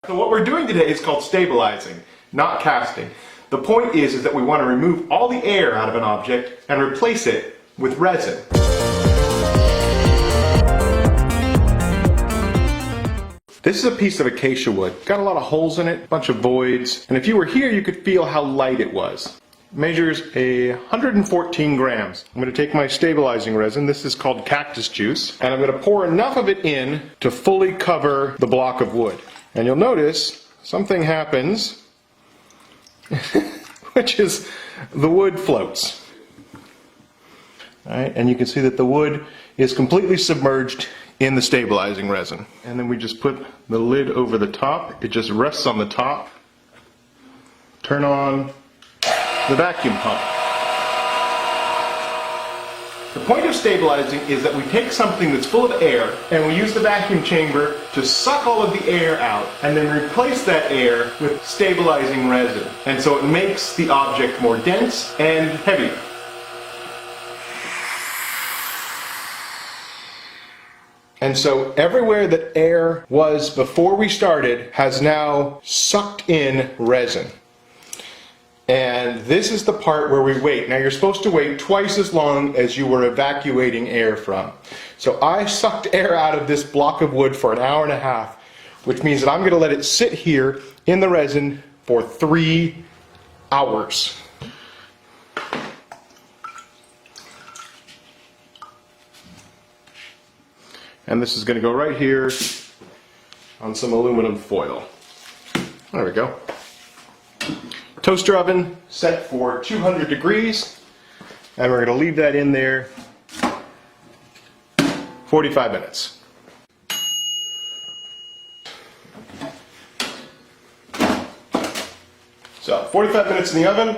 So what we're doing today is called stabilizing, not casting. The point is that we want to remove all the air out of an object and replace it with resin. This is a piece of acacia wood. Got a lot of holes in it, a bunch of voids, and if you were here you could feel how light it was. It measures 114 grams. I'm going to take my stabilizing resin, this is called cactus juice, and I'm going to pour enough of it in to fully cover the block of wood. And you'll notice something happens, which is the wood floats. All right, and you can see that the wood is completely submerged in the stabilizing resin. And then we just put the lid over the top. It just rests on the top. Turn on the vacuum pump. The point of stabilizing is that we take something that's full of air and we use the vacuum chamber to suck all of the air out and then replace that air with stabilizing resin. And so it makes the object more dense and heavier. And so everywhere that air was before we started has now sucked in resin. And this is the part where we wait. Now you're supposed to wait twice as long as you were evacuating air from. So I sucked air out of this block of wood for an hour and a half, which means that I'm going to let it sit here in the resin for 3 hours. And this is going to go right here on some aluminum foil. There we go. Toaster oven set for 200 degrees, and we're going to leave that in there 45 minutes. So 45 minutes in the oven,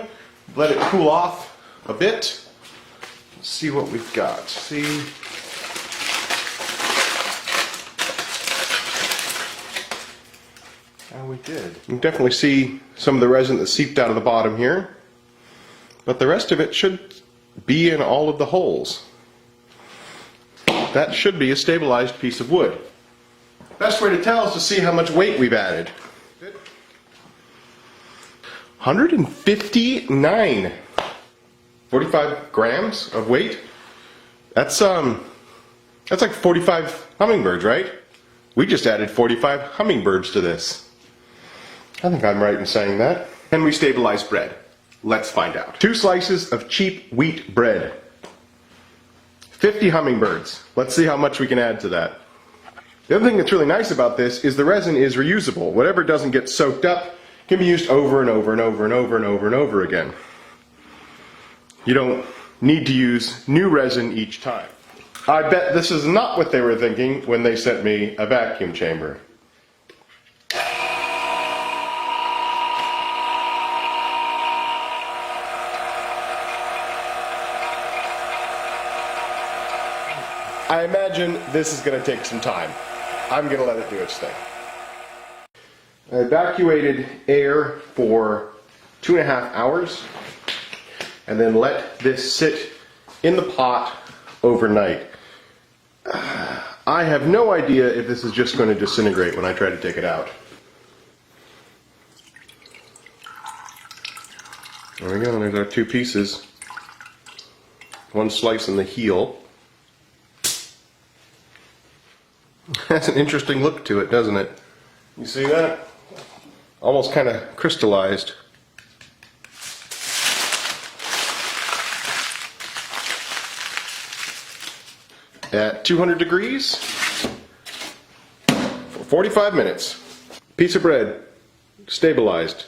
let it cool off a bit. Let's see what we've got. See. We did. You can definitely see some of the resin that seeped out of the bottom here, but the rest of it should be in all of the holes. That should be a stabilized piece of wood. Best way to tell is to see how much weight we've added. 159. 45 grams of weight. That's like 45 hummingbirds, right? We just added 45 hummingbirds to this. I think I'm right in saying that. Can we stabilize bread? Let's find out. 2 slices of cheap wheat bread. 50 hummingbirds. Let's see how much we can add to that. The other thing that's really nice about this is the resin is reusable. Whatever doesn't get soaked up can be used over and over and over and over and over and over again. You don't need to use new resin each time. I bet this is not what they were thinking when they sent me a vacuum chamber. I imagine this is going to take some time. I'm going to let it do its thing. I evacuated air for 2.5 hours and then let this sit in the pot overnight. I have no idea if this is just going to disintegrate when I try to take it out. There we go, there's our 2 pieces. 1 slice in the heel. Has an interesting look to it, doesn't it? You see that? Almost kind of crystallized. At 200 degrees for 45 minutes. Piece of bread, stabilized.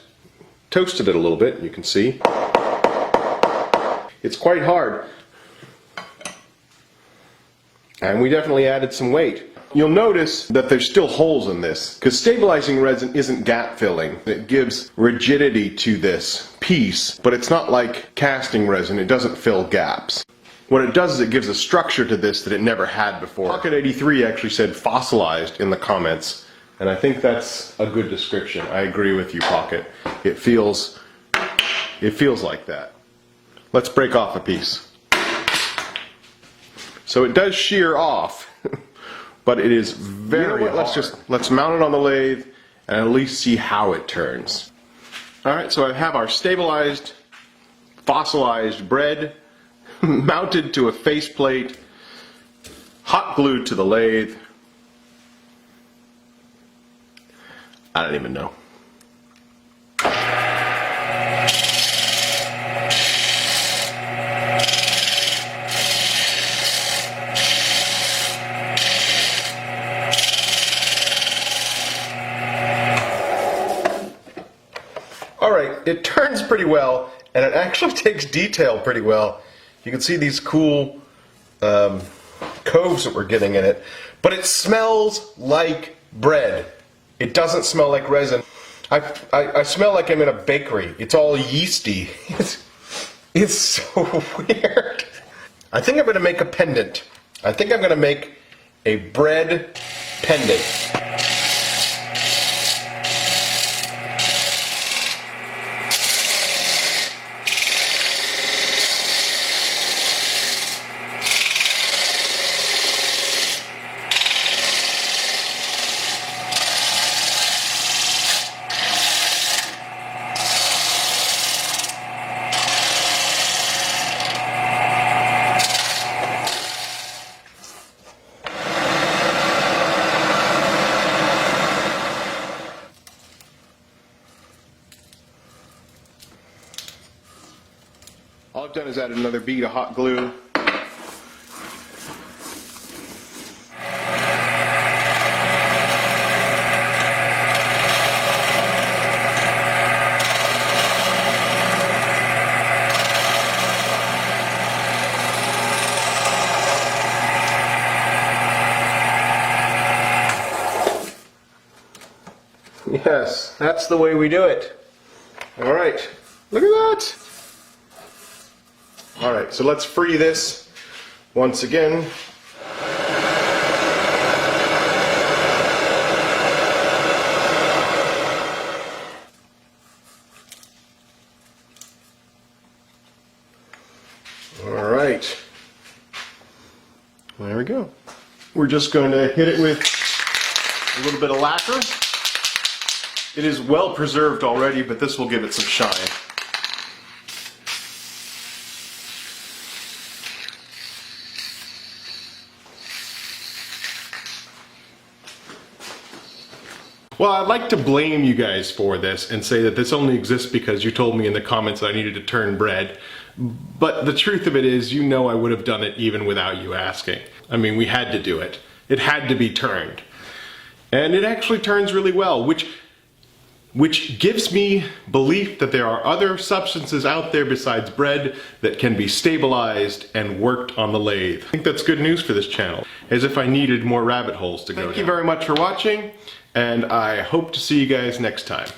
Toasted it a little bit, you can see. It's quite hard. And we definitely added some weight. You'll notice that there's still holes in this, because stabilizing resin isn't gap filling. It gives rigidity to this piece, but it's not like casting resin. It doesn't fill gaps. What it does is it gives a structure to this that it never had before. Pocket 83 actually said fossilized in the comments, and I think that's a good description. I agree with you, Pocket. It feels like that. Let's break off a piece. So it does shear off, but it is very hard. Let's mount it on the lathe and at least see how it turns. Alright, so I have our stabilized, fossilized bread mounted to a faceplate, hot glued to the lathe. I don't even know. Alright, it turns pretty well, and it actually takes detail pretty well. You can see these cool coves that we're getting in it, but it smells like bread. It doesn't smell like resin. I smell like I'm in a bakery. It's all yeasty. It's so weird. I think I'm going to make a pendant. I think I'm going to make a bread pendant. All I've done is add another bead of hot glue. Yes, that's the way we do it. All right, look at that. All right, so let's free this once again. All right, there we go. We're just going to hit it with a little bit of lacquer. It is well preserved already, but this will give it some shine. Well, I'd like to blame you guys for this and say that this only exists because you told me in the comments that I needed to turn bread. But the truth of it is, you know I would have done it even without you asking. I mean, we had to do it. It had to be turned. And it actually turns really well, which gives me belief that there are other substances out there besides bread that can be stabilized and worked on the lathe. I think that's good news for this channel, as if I needed more rabbit holes to go down. Thank you very much for watching, and I hope to see you guys next time.